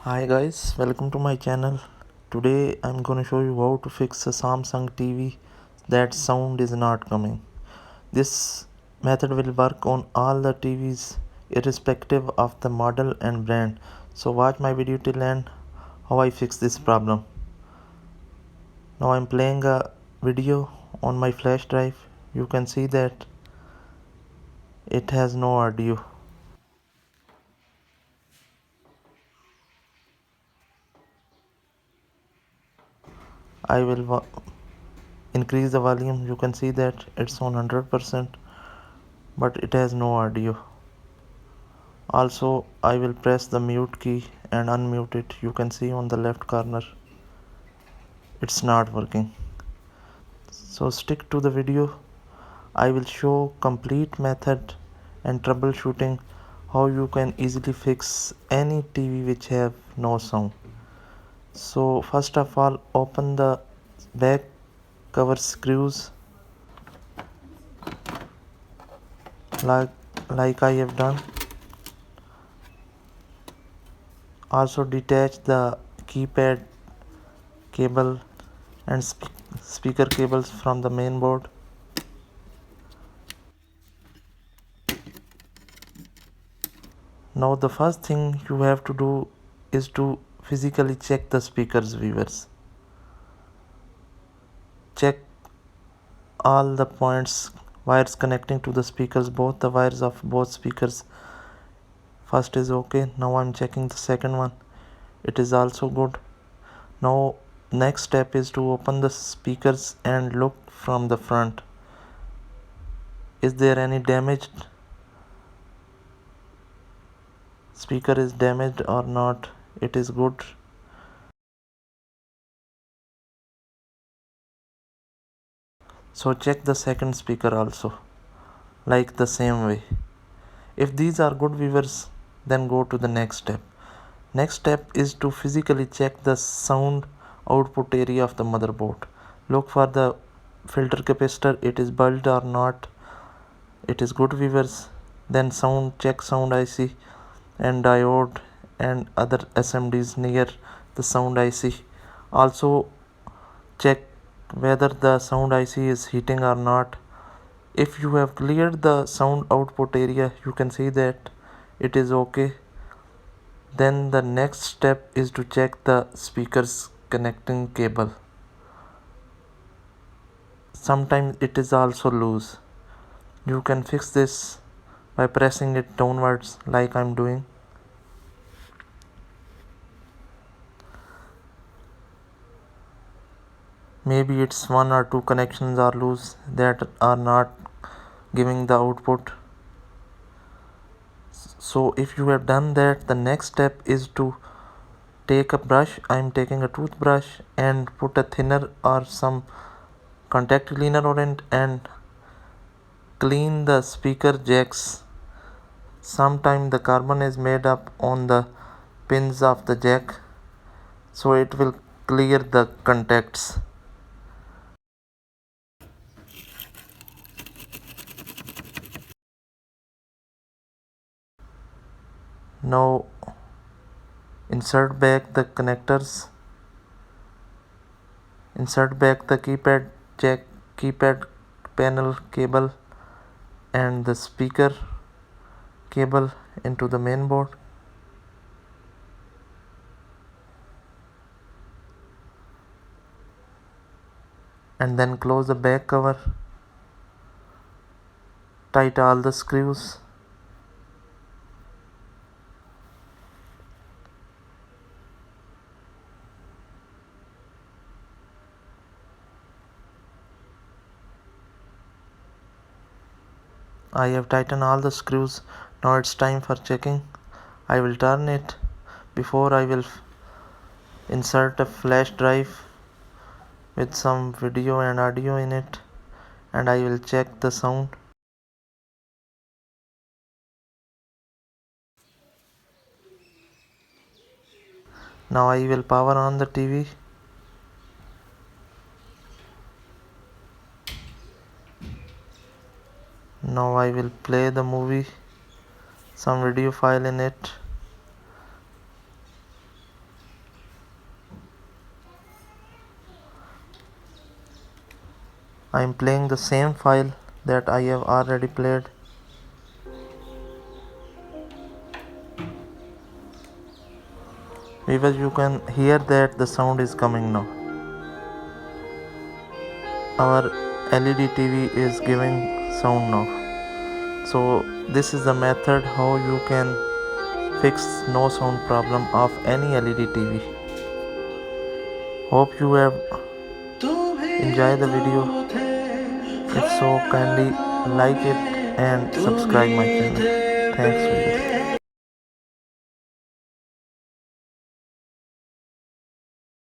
Hi guys, welcome to my channel. Today I'm gonna show you how to fix a Samsung TV that sound is not coming. This method will work on all the TVs irrespective of the model and brand. So watch my video till end how I fix this problem. Now I'm playing a video on my flash drive. You can see that it has no audio. I will increase the volume. You can see that it's on 100%, but it has no audio. Also, I will press the mute key and unmute it. You can see on the left corner it's not working. So stick to the video. I will show complete method and troubleshooting how you can easily fix any TV which have no sound. So first of all, open the back cover screws like I have done. Also detach the keypad cable and speaker cables from the main board. Now the first thing you have to do is to physically check the speakers, viewers. Check all the points, wires connecting to the speakers, both the wires of both speakers. First is okay. Now I'm checking the second one. It is also good. Now next step is to open the speakers and look from the front. Is there any damaged speaker is damaged or not? It is good. So check the second speaker also, like the same way. If these are good, viewers, then go to the next step. Next step is to physically check the sound output area of the motherboard. Look for the filter capacitor, it is bulged or not. It is good, viewers. Then check sound IC and diode and other SMDs near the sound IC. Also check whether the sound IC is heating or not. If you have cleared the sound output area, you can see that it is okay. Then the next step is to check the speakers connecting cable. Sometimes it is also loose. You can fix this by pressing it downwards like I'm doing. Maybe it's one or two connections are loose that are not giving the output. So if you have done that, the next step is to take a brush. I'm taking a toothbrush and put a thinner or some contact cleaner on it and clean the speaker jacks. Sometimes the carbon is made up on the pins of the jack, so it will clear the contacts. Now insert back the connectors, insert back the keypad jack, keypad panel cable and the speaker cable into the main board. And then close the back cover, tight all the screws. I have tightened all the screws. Now it's time for checking. I will turn it. Before I will insert a flash drive with some video and audio in it, and I will check the sound. Now I will power on the TV. Now I will play the movie, some video file in it. I am playing the same file that I have already played. Because you can hear that the sound is coming now. Our LED TV is giving sound now. So this is the method how you can fix no sound problem of any LED TV. Hope you have enjoyed the video. If so, kindly like it and subscribe my channel. Thanks viewers.